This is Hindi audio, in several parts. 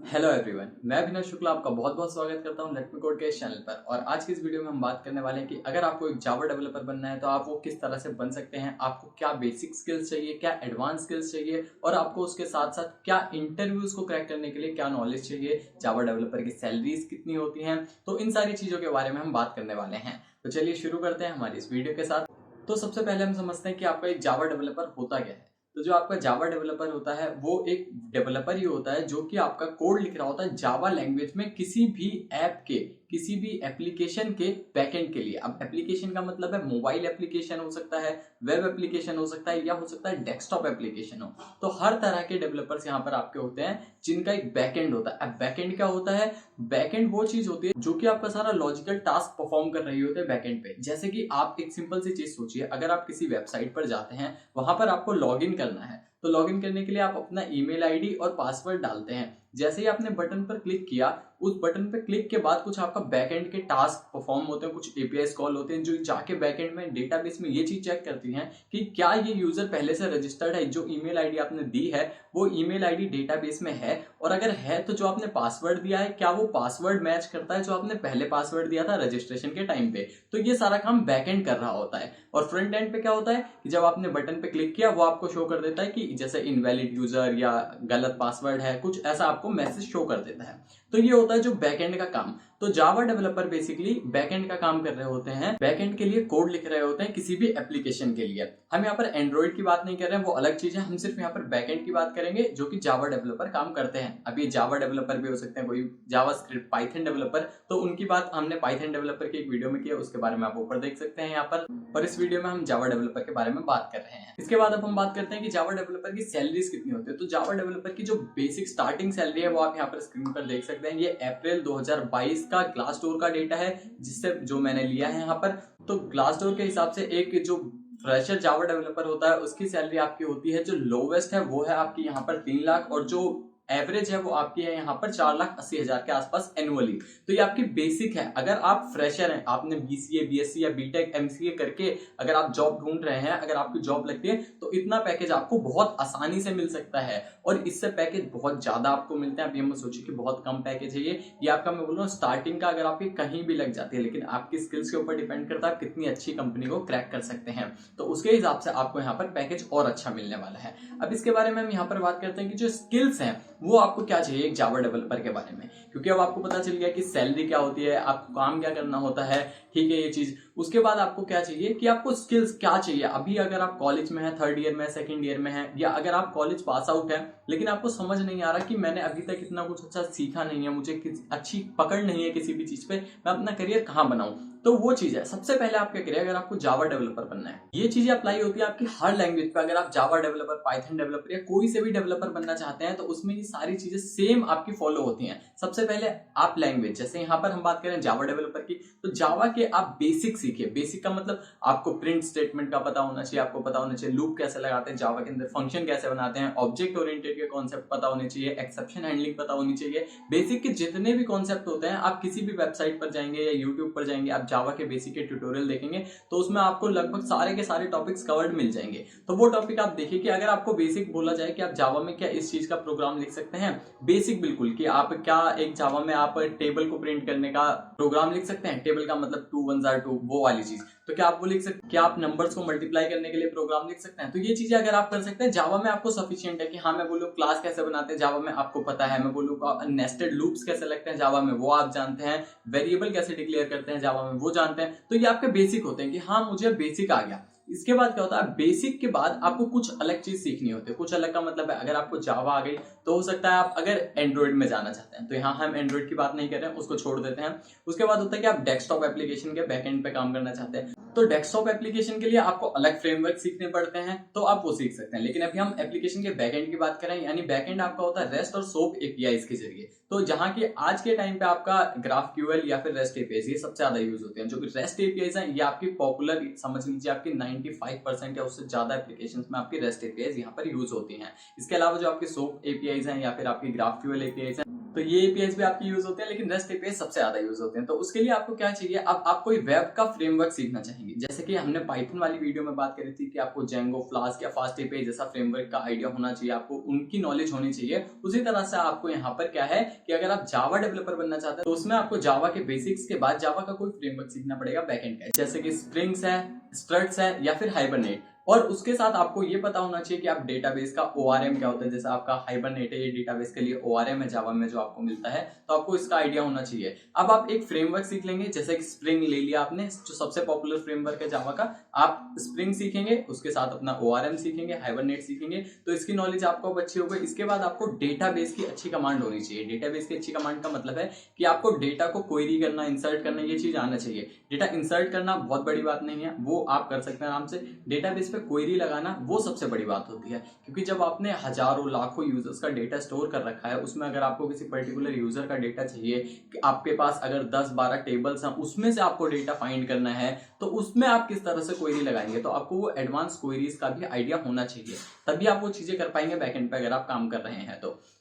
हेलो एवरीवन, मैं अभिनव शुक्ला आपका बहुत बहुत स्वागत करता हूं लेट मी कोड के इस चैनल पर। और आज की इस वीडियो में हम बात करने वाले हैं कि अगर आपको एक जावा डेवलपर बनना है तो आप वो किस तरह से बन सकते हैं, आपको क्या बेसिक स्किल्स चाहिए, क्या एडवांस स्किल्स चाहिए और आपको उसके साथ साथ क्या इंटरव्यूज को क्रैक करने के लिए क्या नॉलेज चाहिए, जावा डेवलपर की सैलरीज कितनी होती हैं। तो इन सारी चीज़ों के बारे में हम बात करने वाले हैं। तो चलिए शुरू करते हैं हमारी इस वीडियो के साथ। तो सबसे पहले हम समझते हैं कि आपका एक जावा डेवलपर होता क्या है। तो जो आपका जावा डेवलपर होता है वो एक डेवलपर ही होता है जो कि आपका कोड लिख रहा होता है जावा लैंग्वेज में किसी भी ऐप के, किसी भी एप्लीकेशन के बैकएंड के लिए। अब एप्लीकेशन का मतलब है मोबाइल एप्लीकेशन हो सकता है, वेब एप्लीकेशन हो सकता है, या हो सकता है डेस्कटॉप एप्लीकेशन हो। तो हर तरह के डेवलपर्स यहाँ पर आपके होते हैं जिनका एक बैकएंड होता है। अब बैकएंड क्या होता है? बैकएंड वो चीज होती है जो कि आपका सारा लॉजिकल टास्क परफॉर्म कर रही होती है बैकएंड पे। जैसे कि आप एक सिंपल सी चीज सोचिए, अगर आप किसी वेबसाइट पर जाते हैं, वहां पर आपको लॉग इन करना है, तो लॉग इन करने के लिए आप अपना ईमेल आईडी और पासवर्ड डालते हैं। जैसे ही आपने बटन पर क्लिक किया, उस बटन पर क्लिक के बाद कुछ आपका बैकएंड के टास्क परफॉर्म होते हैं, कुछ एपीआई कॉल होते हैं जो जाके बैकएंड में डेटाबेस में ये चीज चेक करती हैं कि क्या ये यूजर पहले से रजिस्टर्ड है, जो ईमेल आईडी आपने दी है वो ईमेल आईडी डेटाबेस में है, और अगर है तो जो आपने पासवर्ड दिया है क्या वो पासवर्ड मैच करता है जो आपने पहले पासवर्ड दिया था रजिस्ट्रेशन के टाइम पे। तो ये सारा काम बैकएंड कर रहा होता है। और फ्रंट एंड पे क्या होता है कि जब आपने बटन पे क्लिक किया वो आपको शो कर देता है कि जैसे इनवैलिड यूजर या गलत पासवर्ड है, कुछ ऐसा आपको मैसेज शो कर देता है। तो ये होता है जो बैकएंड का काम। तो जावा डेवलपर बेसिकली बैकएंड का काम कर रहे होते हैं, बैकएंड के लिए कोड लिख रहे होते हैं किसी भी एप्लीकेशन के लिए। हम यहाँ पर एंड्रॉइड की बात नहीं कर रहे हैं, वो अलग चीज है। हम सिर्फ यहाँ पर बैकएंड की बात करेंगे जो कि जावा डेवलपर काम करते हैं। अभी जावा डेवलपर भी हो सकते हैं, कोई जावा स्क्रिप्ट पाइथन डेवलपर, तो उनकी बात हमने पाइथन डेवलपर की एक वीडियो में की है, उसके बारे में आप ऊपर देख सकते हैं यहाँ पर। और इस वीडियो में हम जावा डेवलपर के बारे में बात कर रहे हैं। इसके बाद अब हम बात करते हैं कि जावा डेवलपर की सैलरीज कितनी होती है। तो जावा डेवलपर की जो बेसिक स्टार्टिंग सैलरी है वो आप यहाँ पर स्क्रीन पर देख सकते हैं। ये अप्रैल 2022 का ग्लासडोर का डेटा है, जिससे जो मैंने लिया है यहाँ पर। तो ग्लासडोर के हिसाब से एक जो फ्रेशर जावा डेवलपर होता है उसकी सैलरी आपकी होती है, जो लोवेस्ट है वो है आपकी यहाँ पर 3 लाख, और जो एवरेज है वो आपकी है यहाँ पर 4,80,000 के आसपास एनुअली। तो ये आपकी बेसिक है। अगर आप फ्रेशर हैं, आपने बीसीए, बीएससी या बीटेक, एमसीए करके अगर आप जॉब ढूंढ रहे हैं, अगर आपकी जॉब लगती है तो इतना पैकेज आपको बहुत आसानी से मिल सकता है। और इससे पैकेज बहुत ज्यादा आपको मिलते हैं। अभी हम सोचिए कि बहुत कम पैकेज है ये आपका, मैं बोल रहा हूँ स्टार्टिंग का, अगर आपकी कहीं भी लग जाती है, लेकिन आपकी स्किल्स के ऊपर डिपेंड करता है आप कितनी अच्छी कंपनी को क्रैक कर सकते हैं। तो उसके हिसाब से आपको यहाँ पर पैकेज और अच्छा मिलने वाला है। अब इसके बारे में हम यहाँ पर बात करते हैं कि जो स्किल्स हैं वो आपको क्या चाहिए एक जावा डेवलपर के बारे में। क्योंकि अब आपको पता चल गया कि सैलरी क्या होती है, आपको काम क्या करना होता है, ठीक है ये चीज। उसके बाद आपको क्या चाहिए कि आपको स्किल्स क्या चाहिए। अभी अगर आप कॉलेज में है, थर्ड ईयर में, सेकंड ईयर में है, या अगर आप कॉलेज पास आउट है लेकिन आपको समझ नहीं आ रहा कि मैंने अभी तक इतना कुछ अच्छा सीखा नहीं है, मुझे अच्छी पकड़ नहीं है किसी भी चीज पे, मैं अपना करियर कहाँ बनाऊं, तो वो चीज है। सबसे पहले आप क्या करिए, अगर आपको जावा डेवलपर बनना है, ये चीजें अप्लाई होती है आपकी हर लैंग्वेज पे। अगर आप जावा डेवलपर, पाइथन डेवलपर या कोई से भी डेवलपर बनना चाहते हैं तो उसमें ये सारी चीजें सेम आपकी फॉलो होती हैं। सबसे पहले आप लैंग्वेज, जैसे यहाँ पर हम बात करें जावा डेवलपर की, तो जावा के आप बेसिक सीखिए। बेसिक का मतलब आपको प्रिंट स्टेटमेंट का पता होना चाहिए, आपको पता होना चाहिए लूप कैसे लगाते हैं जावा के अंदर, फंक्शन कैसे बनाते हैं, ऑब्जेक्ट ओरिएंटेड के कॉन्सेप्ट पता होने चाहिए, एक्सेप्शन हैंडलिंग पता होनी चाहिए। बेसिक के जितने भी कॉन्सेप्ट होते हैं, आप किसी भी वेबसाइट पर जाएंगे या यूट्यूब पर जाएंगे, आप जावा के बेसिक के ट्यूटोरियल देखेंगे तो उसमें आपको लगभग सारे के सारे टॉपिक्स कवर्ड मिल जाएंगे। तो वो टॉपिक आप देखिए कि अगर आपको बेसिक बोला जाए कि आप जावा में क्या इस चीज का प्रोग्राम लिख सकते हैं, बेसिक बिल्कुल, कि आप क्या एक जावा में आप टेबल को प्रिंट करने का प्रोग्राम लिख सकते हैं। टेबल का मतलब 2 1 2, वो वाली चीज, तो क्या आप वो लिख सकते हैं? क्या आप नंबर्स को मल्टीप्लाई करने के लिए प्रोग्राम लिख सकते हैं? तो ये चीजें अगर आप कर सकते हैं जावा में, आपको सफिशिएंट है कि हाँ मैं बोलूँ क्लास कैसे बनाते हैं जावा में आपको पता है, मैं बोलूँ नेस्टेड लूप्स कैसे लगते हैं जावा में वो आप जानते हैं, वेरिएबल कैसे डिक्लेयर करते हैं जावा में वो जानते हैं। तो ये आपके बेसिक होते हैं कि हाँ मुझे बेसिक आ गया। इसके बाद क्या होता है, बेसिक के बाद आपको कुछ अलग चीज सीखनी होती है। कुछ अलग का मतलब है अगर आपको जावा आ गई तो हो सकता है आप अगर एंड्रॉइड में जाना चाहते हैं, तो यहाँ हम एंड्रॉइड की बात नहीं कर रहे हैं, उसको छोड़ देते हैं। उसके बाद होता है कि आप डेस्कटॉप एप्लीकेशन के बैकएंड पे काम करना चाहते हैं, तो डेस्कटॉप एप्लीकेशन के लिए आपको अलग फ्रेमवर्क सीखने पड़ते हैं, तो आप वो सीख सकते हैं। लेकिन अभी हम एप्लीकेशन के बैकएंड की बात करें, यानी बैकएंड आपका होता है रेस्ट और सोप एपीआई के जरिए। तो जहां की आज के टाइम पे आपका ग्राफक्यूएल या फिर रेस्ट एपीआई ये सबसे ज्यादा यूज होते हैं। जो कि रेस्ट एपीआई है ये आपकी पॉपुलर, समझ लीजिए आपकी 95% या उससे ज्यादा एप्लीकेशन में आपकी रेस्ट एपीआई यहाँ पर यूज होती है। इसके अलावा जो आपके सोप एपीआई हैं या फिर आपकी ग्राफक्यूएल एपीआई हैं, तो ये एपीआईज भी आपके यूज होते हैं, लेकिन रेस्ट एपीआई सबसे ज्यादा यूज होते हैं। तो उसके लिए आपको क्या चाहिए, अब आप कोई वेब का फ्रेमवर्क सीखना चाहेंगे, जैसे कि हमने पाइथन वाली वीडियो में बात करी थी कि आपको जेंगो, फ्लास्क या फास्ट एपीआई जैसा फ्रेमवर्क का आइडिया होना चाहिए, आपको उनकी नॉलेज होनी चाहिए। उसी तरह से आपको यहाँ पर क्या है कि अगर आप जावा डेवलपर बनना चाहते हैं तो उसमें आपको जावा के बेसिक्स के बाद जावा का कोई फ्रेमवर्क सीखना पड़ेगा बैकएंड का, जैसे कि स्प्रिंग्स है, स्ट्रट्स है या फिर हाइबरनेट। और उसके साथ आपको ये पता होना चाहिए कि आप डेटाबेस का ओआरएम क्या होता है, जैसे आपका हाइबरनेट है, ये डेटाबेस के लिए ओआरएम है जावा में जो आपको मिलता है, तो आपको इसका आइडिया होना चाहिए। अब आप एक फ्रेमवर्क सीख लेंगे, जैसे कि स्प्रिंग ले लिया आपने, जो सबसे पॉपुलर फ्रेमवर्क है जावा का, आप स्प्रिंग सीखेंगे, उसके साथ अपना ओआरएम सीखेंगे, हाइबरनेट सीखेंगे, तो इसकी नॉलेज आपको अब अच्छी हो गई। इसके बाद आपको डेटाबेस की अच्छी कमांड होनी चाहिए। डेटाबेस की अच्छी कमांड का मतलब है कि आपको डेटा को क्वेरी करना, इंसर्ट करना, ये चीज आना चाहिए। डेटा इंसर्ट करना बहुत बड़ी बात नहीं है, वो आप कर सकते हैं आराम से। डेटाबेस पे क्वेरी लगाना वो सबसे बड़ी बात होती है, क्योंकि जब आपने हजारों लाखों यूजर्स का डेटा स्टोर कर रखा है, उसमें अगर आपको किसी पर्टिकुलर यूजर का डेटा चाहिए, कि आपके पास अगर 10-12 टेबल्स हैं, उसमें से आपको डेटा फाइंड करना है, तो उसमें आप किस तरह से क्वेरी लगाएंगे, तो आपको वो एडवांस क्वेरीज का भी आइडिया होना चाहिए, तभी आप वो चीजें कर पाएंगे बैकएंड पे अगर आप काम कर रहे हैं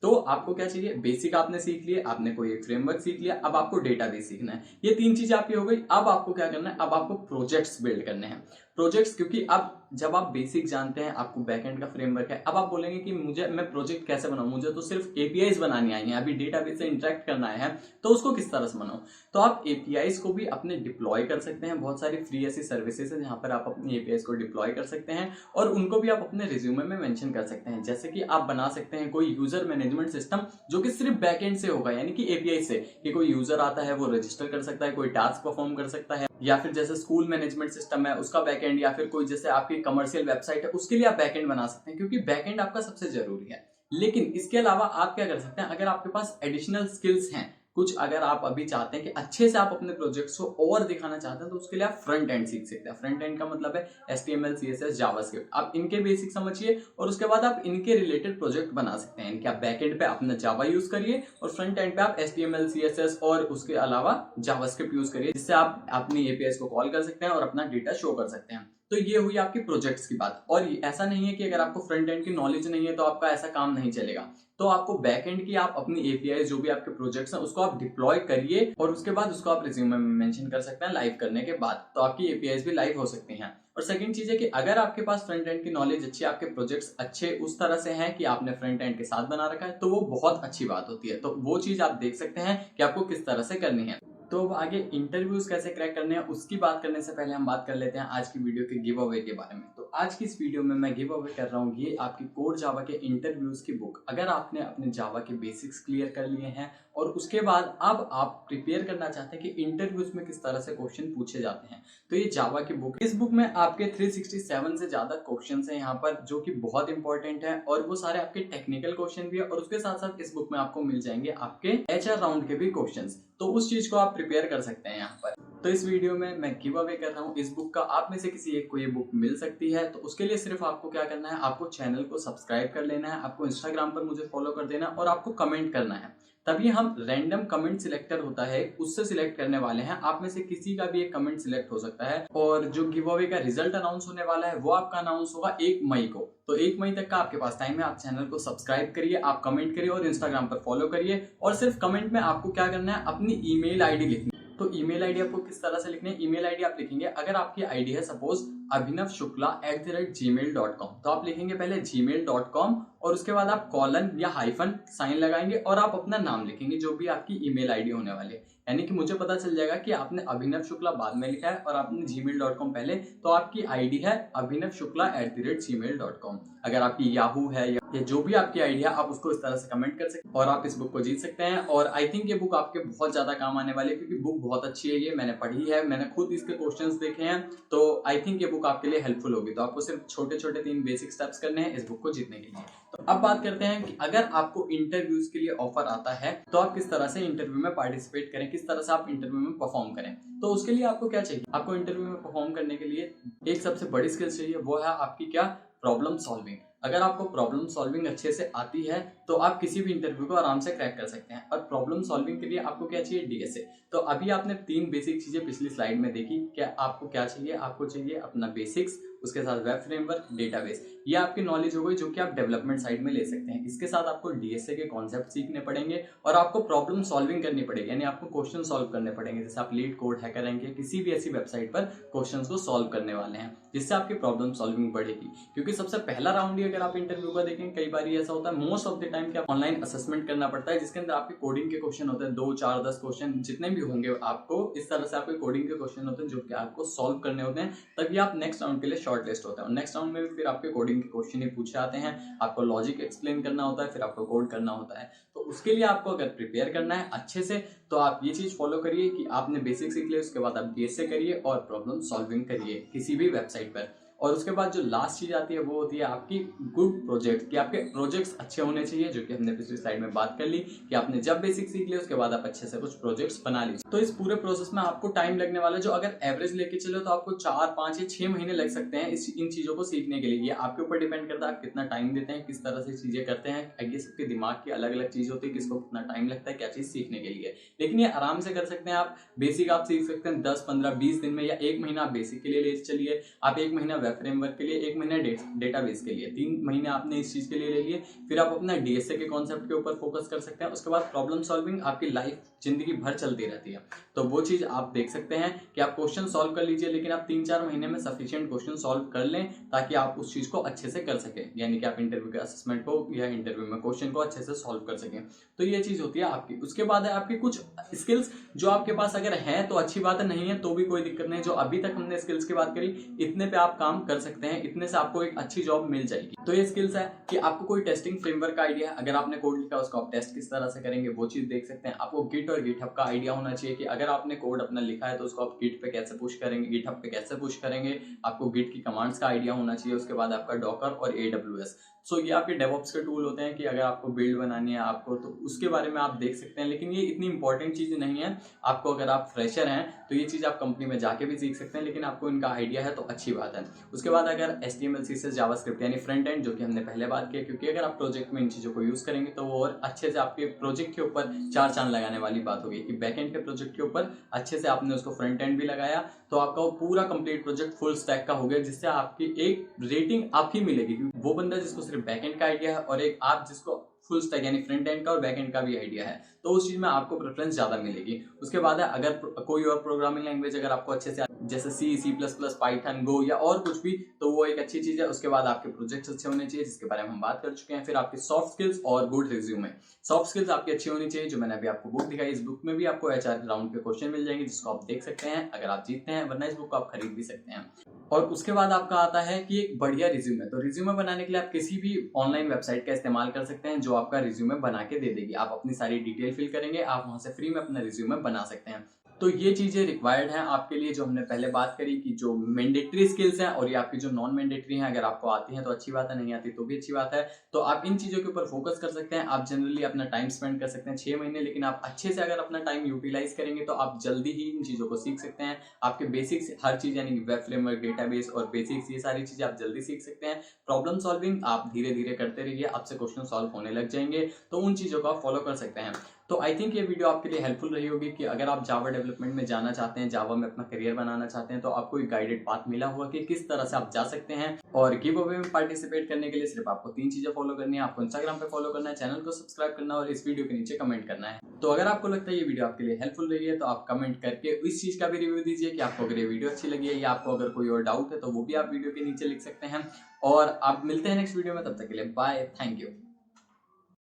तो आपको क्या चाहिए, बेसिक आपने सीख लिए, आपने कोई एक फ्रेमवर्क सीख लिया, अब आपको डेटाबेस सीखना है। ये 3 चीजें आपकी हो गई। अब आपको क्या करना है, अब आपको प्रोजेक्ट्स बिल्ड करने हैं। प्रोजेक्ट्स, क्योंकि अब जब आप बेसिक जानते हैं, आपको बैकएंड का फ्रेमवर्क है, अब आप बोलेंगे कि मैं प्रोजेक्ट कैसे बनाऊं, मुझे तो सिर्फ एपीआईज बनानी आई है, अभी डेटाबेस से इंटरेक्ट करना है, तो उसको किस तरह से बनाऊं। तो आप एपीआईज को भी अपने डिप्लॉय कर सकते हैं। बहुत सारी फ्री ऐसी सर्विसेज है जहां पर आप अपनी एपीआईज को डिप्लॉय कर सकते हैं, और उनको भी आप अपने रिज्यूमे में मेंशन कर सकते हैं। जैसे कि आप बना सकते हैं कोई यूजर मैनेजमेंट सिस्टम जो कि सिर्फ बैकएंड से होगा, यानी कि एपीआई से, कि कोई यूजर आता है वो रजिस्टर कर सकता है, कोई टास्क परफॉर्म कर सकता है, या फिर जैसे स्कूल मैनेजमेंट सिस्टम है उसका बैकएंड, या फिर कोई जैसे आपकी कमर्शियल वेबसाइट है उसके लिए आप बैकएंड बना सकते हैं, क्योंकि बैकएंड आपका सबसे जरूरी है। लेकिन इसके अलावा आप क्या कर सकते हैं, अगर आपके पास एडिशनल स्किल्स हैं कुछ, अगर आप अभी चाहते हैं कि अच्छे से आप अपने प्रोजेक्ट्स को और दिखाना चाहते हैं, तो उसके लिए आप फ्रंट एंड सीख सकते हैं। फ्रंट एंड का मतलब है HTML, CSS, जावास्क्रिप्ट। आप इनके बेसिक समझिए और उसके बाद आप इनके रिलेटेड प्रोजेक्ट बना सकते हैं। इनके आप बैक एंड पे अपना जावा यूज करिए और फ्रंट एंड पे आप HTML, CSS और उसके अलावा जावास्क्रिप्ट यूज करिए, जिससे आप अपनी APIs को कॉल कर सकते हैं और अपना डेटा शो कर सकते हैं। तो ये हुई आपकी प्रोजेक्ट्स की बात। और ऐसा नहीं है कि अगर आपको फ्रंट एंड की नॉलेज नहीं है तो आपका ऐसा काम नहीं चलेगा। तो आपको बैक एंड की आप अपनी एपीआई जो भी आपके प्रोजेक्ट्स हैं उसको आप डिप्लॉय करिए, और उसके बाद उसको आप रिज्यूमे में मेंशन कर सकते हैं लाइव करने के बाद, तो आपकी एपीआईज भी लाइव हो सकती हैं। और सेकंड चीज है कि अगर आपके पास फ्रंट एंड की नॉलेज अच्छी, आपके प्रोजेक्ट्स अच्छे उस तरह से हैं कि आपने फ्रंट एंड के साथ बना रखा है, तो वो बहुत अच्छी बात होती है। तो वो चीज आप देख सकते हैं कि आपको किस तरह से करनी है। तो अब आगे इंटरव्यूज कैसे क्रैक करने हैं उसकी बात करने से पहले हम बात कर लेते हैं आज की वीडियो के गिव अवे के बारे में। तो आज की इस वीडियो में मैं गिव अवे कर रहा हूँ ये आपकी कोर जावा के इंटरव्यूज की बुक। अगर आपने अपने जावा के बेसिक्स क्लियर कर लिए हैं और उसके बाद अब आप प्रिपेयर करना चाहते हैं कि इंटरव्यूज में किस तरह से क्वेश्चन पूछे जाते हैं, तो ये जावा की बुक, इस बुक में आपके 367 से ज्यादा क्वेश्चन है यहाँ पर, जो कि बहुत इंपॉर्टेंट है, और वो सारे आपके टेक्निकल क्वेश्चन भी है, और उसके साथ साथ इस बुक में आपको मिल जाएंगे आपके HR राउंड के भी क्वेश्चन, तो उस चीज को आप प्रिपेयर कर सकते हैं यहाँ पर। तो इस वीडियो में मैं गिव अवे कर रहा हूँ इस बुक का, आप में से किसी एक को ये बुक मिल सकती है। तो उसके लिए सिर्फ आपको क्या करना है, आपको चैनल को सब्सक्राइब कर लेना है, आपको इंस्टाग्राम पर मुझे फॉलो कर देना, और आपको कमेंट करना है। तभी हम रैंडम कमेंट सिलेक्टर होता है उससे सिलेक्ट करने वाले हैं, आप में से किसी का भी एक कमेंट सिलेक्ट हो सकता है। और जो गिव अवे का रिजल्ट अनाउंस होने वाला है वो आपका अनाउंस होगा 1 मई को। तो 1 मई तक का आपके पास टाइम है, आप चैनल को सब्सक्राइब करिए, आप कमेंट करिए और इंस्टाग्राम पर फॉलो करिए। और सिर्फ कमेंट में आपको क्या करना है, अपनी ईमेल आईडी लिखनी। तो ईमेल आईडी आपको किस तरह से लिखनी है, ईमेल आईडी आप लिखेंगे, अगर आपकी आईडी है सपोज abhinavshukla@gmail.com, तो आप लिखेंगे पहले gmail.com और उसके बाद आप कॉलन या हाइफन साइन लगाएंगे और आप अपना नाम लिखेंगे जो भी आपकी ईमेल आईडी होने वाली है। यानी कि मुझे पता चल जाएगा कि आपने अभिनव शुक्ला बाद में लिखा है और आपने gmail.com पहले, तो आपकी आईडी है abhinavshukla@gmail.com। अगर आपकी याहू है या जो भी आपकी आईडी है, आप उसको इस तरह से कमेंट कर सकते हैं और आप इस बुक को जीत सकते हैं। और आई थिंक ये बुक आपके बहुत ज्यादा काम आने वाली है, क्योंकि बुक बहुत अच्छी है, ये मैंने पढ़ी है, मैंने खुद इसके क्वेश्चंस देखे हैं, तो आई थिंक ये बुक आपके लिए हेल्पफुल होगी। तो आपको सिर्फ छोटे छोटे 3 बेसिक स्टेप्स करने हैं इस बुक को जीतने के लिए। तो अब बात करते हैं कि अगर आपको इंटरव्यूज के लिए ऑफर आता है तो आप किस तरह से इंटरव्यू में पार्टिसिपेट करें, किस तरह से आप इंटरव्यू में परफॉर्म करें। तो उसके लिए आपको क्या चाहिए, आपको इंटरव्यू में परफॉर्म करने के लिए एक सबसे बड़ी स्किल चाहिए, वो है आपकी क्या, प्रॉब्लम सॉल्विंग। अगर आपको प्रॉब्लम सॉल्विंग अच्छे से आती है तो आप किसी भी इंटरव्यू को आराम से क्रैक कर सकते हैं। और प्रॉब्लम सॉल्विंग के लिए आपको क्या चाहिए, DSA। तो अभी आपने 3 बेसिक चीजें पिछली स्लाइड में देखी, क्या आपको क्या चाहिए, आपको चाहिए अपना बेसिक्स, उसके साथ वेब फ्रेमवर्क, डेटाबेस। ये आपकी नॉलेज हो गई जो कि आप डेवलपमेंट साइड में ले सकते हैं। इसके साथ आपको डीएसए के कॉन्सेप्ट सीखने पड़ेंगे और आपको प्रॉब्लम सॉल्विंग करनी पड़ेगी, यानी आपको क्वेश्चन सॉल्व करने पड़ेंगे। जैसे आप लीड कोड हैकर रहेंगे, किसी भी ऐसी वेबसाइट पर क्वेश्चंस को सॉल्व करने वाले हैं, जिससे आपकी प्रॉब्लम सॉल्विंग बढ़ेगी। क्योंकि सबसे पहला राउंड ही अगर आप इंटरव्यू का देखें, कई बार ऐसा होता है मोस्ट ऑफ द टाइम कि आप ऑनलाइन असेसमेंट करना पड़ता है, जिसके अंदर आपके कोडिंग के क्वेश्चन होते हैं, 2 4 10 क्वेश्चन जितने भी होंगे आपको, इस तरह से आपके कोडिंग के क्वेश्चन होते हैं जो कि आपको सॉल्व करने होते हैं। तभी आप नेक्स्ट राउंड के लिए शॉर्ट लिस्ट होते हैं और नेक्स्ट राउंड में भी फिर आपके कोडिंग के क्वेश्चन ही पूछे जाते हैं, आपको लॉजिक एक्सप्लेन करना होता है, फिर आपको कोड करना होता है। तो उसके लिए आपको अगर प्रिपेयर करना है अच्छे से, तो आप ये चीज फॉलो करिए कि आपने बेसिक सीख लिया, उसके बाद आप डीएसए करिए और प्रॉब्लम सॉल्विंग करिए किसी भी वेबसाइट पर। और उसके बाद जो लास्ट चीज आती है वो होती है आपकी गुड प्रोजेक्ट, कि आपके प्रोजेक्ट्स अच्छे होने चाहिए, जो कि हमने पिछली स्लाइड में बात कर ली कि आपने जब बेसिक सीख लिया उसके बाद आप अच्छे से कुछ प्रोजेक्ट्स बना लीजिए। तो इस पूरे प्रोसेस में आपको टाइम लगने वाला है, जो अगर एवरेज लेके चलो तो आपको 4 5 या 6 महीने लग सकते हैं इन चीजों को सीखने के लिए। ये आपके ऊपर डिपेंड करता है आप कितना टाइम देते हैं, किस तरह से चीजें करते हैं। ये सबके दिमाग की अलग अलग चीज होती है, किसको कितना टाइम लगता है क्या चीज सीखने के लिए। लेकिन ये आराम से कर सकते हैं आप। बेसिक आप सीख सकते हैं 10 15 20 दिन में, या 1 महीना आप बेसिक के लिए ले चलिए, आप 1 महीना वेब फ्रेमवर्क के लिए, 1 महीना डेटाबेस के लिए, 3 महीने आपने इस चीज के लिए ले लिए। फिर आप अपना डीएसए के कॉन्सेप्ट के ऊपर फोकस कर सकते हैं। उसके बाद प्रॉब्लम सॉल्विंग आपकी लाइफ जिंदगी भर चलती रहती है, तो वो चीज आप देख सकते हैं कि आप क्वेश्चन सॉल्व कर लीजिए, लेकिन आप 3-4 महीने में सफिशिएंट क्वेश्चन सॉल्व कर लें ताकि आप उस चीज को अच्छे से कर सकें, यानी कि आप इंटरव्यू के असेसमेंट को या इंटरव्यू में क्वेश्चन को अच्छे से सॉल्व कर सकें। तो ये चीज होती है आपकी। उसके बाद है आपकी कुछ स्किल्स जो आपके पास अगर है तो अच्छी बात है, नहीं है तो भी कोई दिक्कत नहीं। जो अभी तक हमने स्किल्स की बात करी, इतने पे आप काम कर सकते हैं, इतने से आपको एक अच्छी जॉब मिल जाएगी। तो ये स्किल्स है कि आपको कोई टेस्टिंग फ्रेमवर्क का आइडिया है, अगर आपने कोड लिखा उसको आप टेस्ट किस तरह से करेंगे वो चीज देख सकते हैं। आपको गिट और गिटहब का आइडिया होना चाहिए कि अगर आपने कोड अपना लिखा है तो उसको आप गिट पे कैसे पुश करेंगे, गिटहब पे कैसे पुश करेंगे। आपको गिट की कमांड्स का आइडिया होना चाहिए। उसके बाद आपका डॉकर और AWS, सो ये आपके डेवऑप्स के टूल होते हैं कि अगर आपको बिल्ड बनानी है आपको, तो उसके बारे में आप देख सकते हैं। लेकिन ये इतनी इंपॉर्टेंट चीज नहीं है आपको, अगर आप फ्रेशर हैं तो ये चीज आप कंपनी में जाके भी सीख सकते हैं, लेकिन आपको इनका आइडिया है तो अच्छी बात है। उसके बाद अगर HTML CSS जावास्क्रिप्ट यानी फ्रंट एंड, जो कि हमने पहले बात किया, क्योंकि अगर आप प्रोजेक्ट में इन चीजों को यूज करेंगे तो वो और अच्छे से आपके प्रोजेक्ट के ऊपर 4 चांद लगाने वाली बात होगी कि बैकएंड के प्रोजेक्ट के ऊपर अच्छे से आपने उसको फ्रंट एंड भी लगाया, तो आपका वो पूरा कंप्लीट प्रोजेक्ट फुल स्टैक का हो गया, जिससे आपकी एक रेटिंग आप ही मिलेगी। वो बंदा जिसको सिर्फ बैकएंड का आइडिया है और एक आप जिसको फुल स्टैक यानी फ्रंट एंड का और बैक एंड का भी आइडिया है, तो उस चीज में आपको प्रेफरेंस ज्यादा मिलेगी। उसके बाद है अगर कोई और प्रोग्रामिंग लैंग्वेज अगर आपको अच्छे से, जैसे C++, पाइथन, गो या और कुछ भी, तो वो एक अच्छी चीज है। उसके बाद आपके प्रोजेक्ट्स अच्छे होने चाहिए, जिसके बारे में हम बात कर चुके हैं। फिर आपकी सॉफ्ट स्किल्स और गुड रिज्यूमे। सॉफ्ट स्किल्स आपकी अच्छी होनी चाहिए, जो मैंने अभी आपको बुक दिखाई, इस बुक में भी आपको HR राउंड के क्वेश्चन मिल जाएंगे, जिसको आप देख सकते हैं अगर आप जीतते हैं, वरना इस बुक को आप खरीद भी सकते हैं। और उसके बाद आपका आता है कि एक बढ़िया रिज्यूमे। तो रिज्यूमे बनाने के लिए आप किसी भी ऑनलाइन वेबसाइट का इस्तेमाल कर सकते हैं, जो आपका रिज्यूमे बना के दे देगी। आप अपनी सारी डिटेल फिल करेंगे, आप वहां से फ्री में अपना रिज्यूमे बना सकते हैं। तो ये चीजें रिक्वायर्ड हैं आपके लिए, जो हमने पहले बात करी कि जो मैंडेटरी स्किल्स हैं, और ये आपकी जो नॉन मैंडेटरी हैं। अगर आपको आती हैं तो अच्छी बात है, नहीं आती तो भी अच्छी बात है। तो आप इन चीजों के ऊपर फोकस कर सकते हैं। आप जनरली अपना टाइम स्पेंड कर सकते हैं 6 महीने, लेकिन आप अच्छे से अगर अपना टाइम यूटिलाइज करेंगे तो आप जल्दी ही इन चीजों को सीख सकते हैं। आपके बेसिक्स हर चीज, यानी कि वेब फ्रेमवर्क, डेटाबेस और बेसिक्स, ये सारी चीजें आप जल्दी सीख सकते हैं। प्रॉब्लम सॉल्विंग आप धीरे धीरे करते रहिए, आपसे क्वेश्चन सॉल्व होने लग जाएंगे, तो उन चीजों को आप फॉलो कर सकते हैं। तो आई थिंक ये वीडियो आपके लिए हेल्पफुल रही होगी कि अगर आप जावा डेवलपमेंट में जाना चाहते हैं, जावा में अपना करियर बनाना चाहते हैं, तो आपको एक गाइडेड पाथ मिला हुआ कि किस तरह से आप जा सकते हैं। और गिव अवे में पार्टिसिपेट करने के लिए सिर्फ आपको 3 चीजें फॉलो करनी है। आपको इंस्टाग्राम पे फॉलो करना है, चैनल को सब्सक्राइब करना और इस वीडियो के नीचे कमेंट करना है। तो अगर आपको लगता है ये वीडियो आपके लिए हेल्पफुल रही है, तो आप कमेंट करके इस चीज का भी रिव्यू दीजिए कि आपको अगर ये वीडियो अच्छी लगी है, या आपको अगर कोई और डाउट है तो वो भी आप वीडियो के नीचे लिख सकते हैं। और आप मिलते हैं नेक्स्ट वीडियो में, तब तक के लिए बाय, थैंक यू।